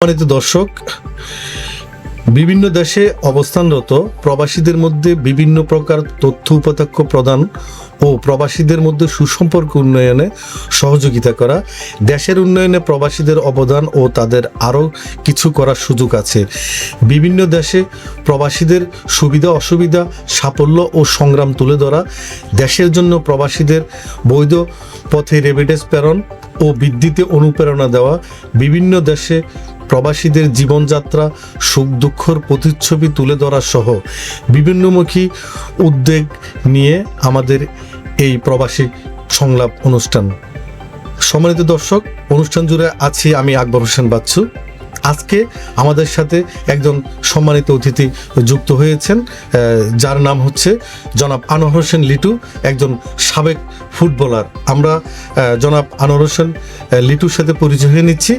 সম্মানিত দর্শক, বিভিন্ন দেশে অবস্থানরত প্রবাসীদের মধ্যে বিভিন্ন প্রকার তথ্য উপাত্ত প্রদান ও প্রবাসীদের মধ্যে সুসম্পর্ক উন্নয়নে সহযোগিতা করা, দেশের উন্নয়নে প্রবাসীদের অবদান ও তাদের আরও কিছু করার সুযোগ আছে। বিভিন্ন দেশে প্রবাসীদের সুবিধা অসুবিধা, সাফল্য ও সংগ্রাম তুলে ধরা, দেশের জন্য প্রবাসীদের বৈধ পথে রেমিটেন্স প্রেরণ ও বৃদ্ধিতে অনুপ্রেরণা দেওয়া, বিভিন্ন দেশে প্রবাসীদের জীবনযাত্রা, সুখ দুঃখর প্রতিচ্ছবি তুলে ধরা সহ বিভিন্নমুখী উদ্যোগ নিয়ে আমাদের এই প্রবাসী সংলাপ অনুষ্ঠান। সম্মানিত দর্শক, অনুষ্ঠান জুড়ে আছি আমি আকবর হোসেন বাচ্চু। আজকে আমাদের সাথে একজন সম্মানিত অতিথি যুক্ত হয়েছেন, যার নাম হচ্ছে জনাব আনোয়ার হোসেন লিটু, একজন সাবেক ফুটবলার। আমরা জনাব আনোয়ার হোসেন লিটুর সাথে পরিচয় হয়ে নিচ্ছি।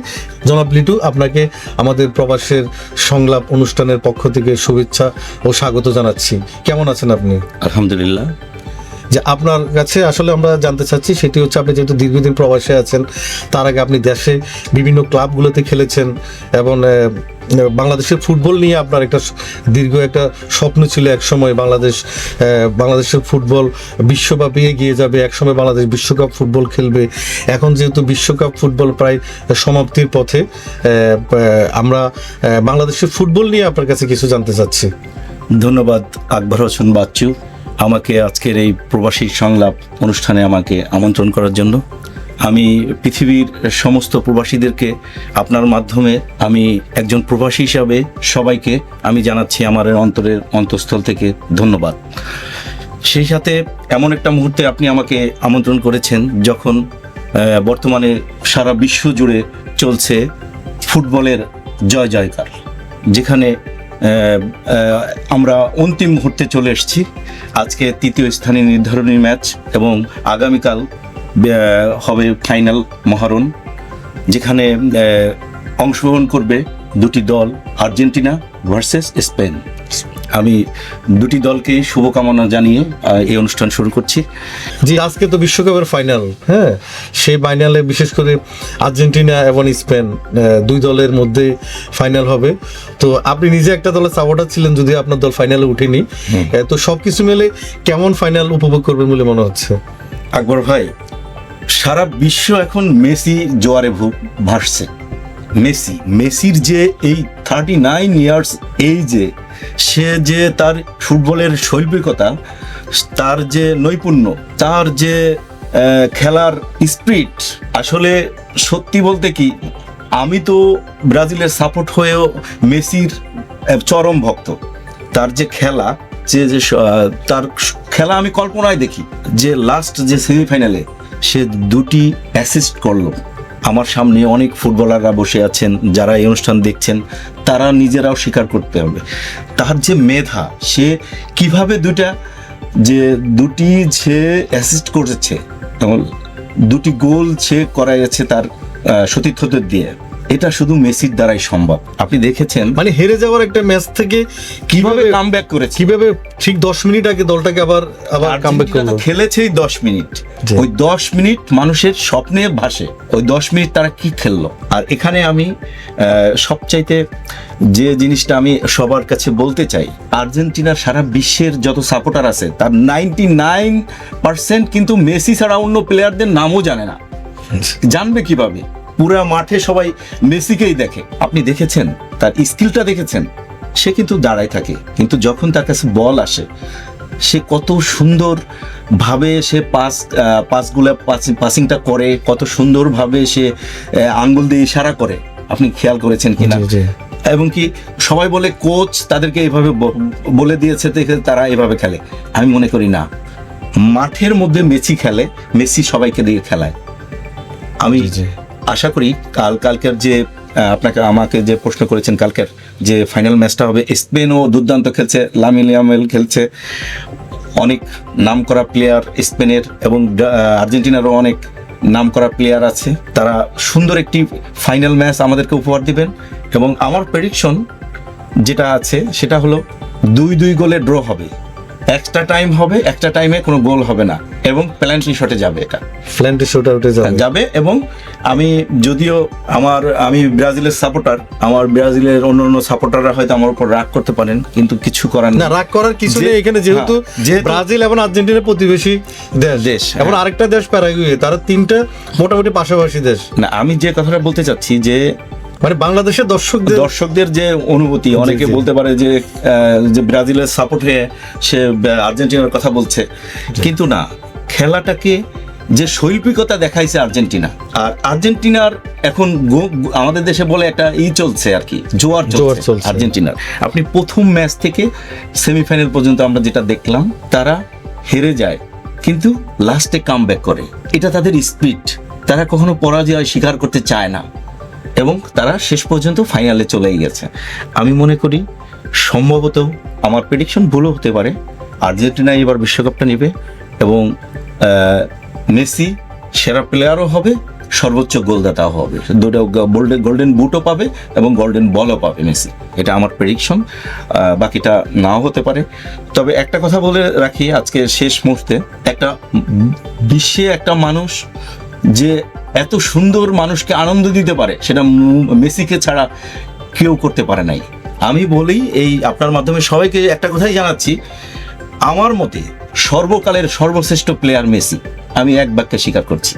জনাব লিটু, আপনাকে আমাদের প্রবাসের সংলাপ অনুষ্ঠানের পক্ষ থেকে শুভেচ্ছা ও স্বাগত জানাচ্ছি। কেমন আছেন আপনি? আলহামদুলিল্লাহ। যে আপনার কাছে আসলে আমরা জানতে চাচ্ছি সেটি হচ্ছে, আপনি যেহেতু দীর্ঘদিন প্রবাসে আছেন, তার আগে আপনি দেশে বিভিন্ন ক্লাবগুলোতে খেলেছেন এবং বাংলাদেশের ফুটবল নিয়ে আপনার একটা দীর্ঘ একটা স্বপ্ন ছিল এক সময়, বাংলাদেশের ফুটবল বিশ্বব্যাপী এগিয়ে যাবে, একসময় বাংলাদেশ বিশ্বকাপ ফুটবল খেলবে। এখন যেহেতু বিশ্বকাপ ফুটবল প্রায় সমাপ্তির পথে, আমরা বাংলাদেশের ফুটবল নিয়ে আপনার কাছে কিছু জানতে চাচ্ছি। ধন্যবাদ আকবর হোসেন বাচ্চু, আমাকে আজকের এই প্রবাসী সংলাপ অনুষ্ঠানে আমাকে আমন্ত্রণ করার জন্য। আমি পৃথিবীর সমস্ত প্রবাসীদেরকে আপনার মাধ্যমে আমি একজন প্রবাসী হিসাবে সবাইকে আমি জানাচ্ছি আমার অন্তরের অন্তঃস্থল থেকে ধন্যবাদ। সেই সাথে এমন একটা মুহূর্তে আপনি আমাকে আমন্ত্রণ করেছেন যখন বর্তমানে সারা বিশ্ব জুড়ে চলছে ফুটবলের জয় জয়কার, যেখানে আমরা অন্তিম মুহূর্তে চলে এসেছি। আজকে তৃতীয় স্থানে নির্ধারণী ম্যাচ এবং আগামীকাল হবে ফাইনাল মহারণ, যেখানে অংশগ্রহণ করবে দুটি দল, আর্জেন্টিনা ভার্সেস স্পেন। আমি দুটি দলকে শুভকামনা জানিয়ে এই অনুষ্ঠান শুরু করছি। জি, আজকে তো বিশ্বকাপের ফাইনাল, হ্যাঁ, সেই ফাইনালে বিশেষ করে আর্জেন্টিনা এবং স্পেন দুই দলের মধ্যে ফাইনাল হবে। তো আপনি নিজে একটা দলের সাপোর্টার ছিলেন, যদি আপনার দল ফাইনালে উঠেনি, তো সবকিছু মিলে কেমন ফাইনাল উপভোগ করবেন বলে মনে হচ্ছে? আকবর ভাই, সারা বিশ্ব এখন মেসি জোয়ারে ভাসছে। মেসির যে এই 39 ইয়ার্স এইজে সে যে তার ফুটবলের শৈল্পিকতা, তার যে নৈপুণ্য, তার যে খেলার স্পিরিট, আসলে সত্যি বলতে কি, আমি তো ব্রাজিলের সাপোর্ট হয়েও মেসির চরম ভক্ত। তার যে খেলা, তার খেলা আমি কল্পনায় দেখি যে লাস্ট যে সেমিফাইনালে সে দুটি অ্যাসিস্ট করলো। আমার সামনে অনেক ফুটবলাররা বসে আছেন, যারা এই অনুষ্ঠান দেখছেন, তারা নিজেরাও স্বীকার করতে হবে তার যে মেধা, সে কিভাবে দুটি সে অ্যাসিস্ট করেছে, দুটি গোল সে করাইছে তার সতীর্থদের দিয়ে। এটা শুধু মেসির দ্বারাই সম্ভব। আপনি দেখেছেন, মানে হেরে যাওয়ার একটা ম্যাচ থেকে কিভাবে কামব্যাক করেছে, কিভাবে ঠিক 10 মিনিট আগে দলটাকে আবার কামব্যাক করলো। খেলেছেই 10 মিনিট, ওই 10 মিনিট মানুষের স্বপ্নে ভাসে। ওই 10 মিনিট তারা কি খেললো। আর এখানে আমি সবচাইতে যে জিনিসটা আমি সবার কাছে বলতে চাই, আর্জেন্টিনার সারা বিশ্বের যত সাপোর্টার আছে তার 99% কিন্তু মেসি ছাড়া অন্য প্লেয়ারদের নামও জানে না। জানবে কিভাবে? পুরা মাঠে সবাই মেসিকেই দেখে। আপনি দেখেছেন তার স্কিলটা, দেখেছেন সে কিন্তু দাঁড়ায় থাকে, কিন্তু যখন তার কাছে বল আসে সে কত সুন্দর ভাবে সে পাসিংটা করে, কত সুন্দরভাবে সে আঙ্গুল দিয়ে ইশারা করে। আপনি খেয়াল করেছেন কিনা? এবং কি সবাই বলে কোচ তাদেরকে এইভাবে বলে দিয়েছে দেখে তারা এভাবে খেলে। আমি মনে করি না, মাঠের মধ্যে মেসি খেলে, মেসি সবাইকে দিয়ে খেলায়। আমি আশা করি কালকের যে আমাকে যে প্রশ্ন করেছেন, কালকের যে ফাইনাল ম্যাচটা হবে, স্পেনও দুর্দান্ত খেলছে, লামিন ইয়ামাল খেলছে, অনেক নামকরা প্লেয়ার স্পেনের এবং আর্জেন্টিনারও অনেক নামকরা প্লেয়ার আছে। তারা সুন্দর একটি ফাইনাল ম্যাচ আমাদেরকে উপহার দিবেন এবং আমার প্রেডিকশন যেটা আছে সেটা হলো 2-2 গোলে ড্র হবে, এক্সট্রা টাইম হবে, এক্সট্রা টাইমে কোনো গোল হবে না। এবং প্ল্যান্টি শটে যাবে এটা প্ল্যান্টি শুট আউটে যাবে। এবং আমি যদিও আমি ব্রাজিলের সাপোর্টার, আমার ব্রাজিলের অন্য সাপোর্টাররা হয়তো আমার উপর রাগ করতে পারেন, কিন্তু কিছু করার না, নেই। রাগ করার কিছু যে- নেই এখানে, যেহেতু যেহেতু- ব্রাজিল এবং আর্জেন্টিনার প্রতিবেশী দেশ এবং হ্যাঁ। আরেকটা দেশ প্যারাগুয়ে, তারা তিনটা মোটামুটি পাশাপাশি দেশ। না, আমি যে কথাটা বলতে চাচ্ছি যে মানে বাংলাদেশের দর্শকদের যে অনুভূতি, অনেকে জি। বলতে পারে যে ব্রাজিলের সাপোর্ট হয়ে সে আর্জেন্টিনার কথা বলছে, কিন্তু না, খেলাটাকে যে শৈল্পিকতা দেখাইছে আর্জেন্টিনা, আর আর্জেন্টিনার এখন আমাদের দেশে বলে একটা চলছে আর কি, জোয়ার চলছে চলছে। আর্জেন্টিনার। আপনি প্রথম ম্যাচ থেকে সেমিফাইনাল পর্যন্ত আমরা যেটা দেখলাম, তারা হেরে যায় কিন্তু লাস্টে কামব্যাক করে, এটা তাদের স্পিরিট। তারা কখনো পরাজয় স্বীকার করতে চায় না এবং তারা শেষ পর্যন্ত ফাইনালে চলেই গেছে। আমি মনে করি সম্ভবত, আমার প্রেডিকশন ভুলও হতে পারে, আর্জেন্টিনা এবার বিশ্বকাপটা নেবে এবং মেসি সেরা প্লেয়ারও হবে, সর্বোচ্চ গোলদাতাও হবে, দুটো গোল্ডেন বুটও পাবে এবং গোল্ডেন বলও পাবে মেসি। এটা আমার প্রেডিকশন, বাকিটা নাও হতে পারে। তবে একটা কথা বলে রাখি আজকে শেষ মুহূর্তে, একটা বিশ্বে একটা মানুষ যে এত সুন্দর মানুষকে আনন্দ দিতে পারে, সেটা মেসিকে ছাড়া কেউ করতে পারে নাই। আমি বলি, এই আপনার মাধ্যমে সবাইকে একটা কথাই জানাচ্ছি, আমার মতে সর্বকালের সর্বশ্রেষ্ঠ প্লেয়ার মেসি, আমি এক বাক্যে স্বীকার করছি।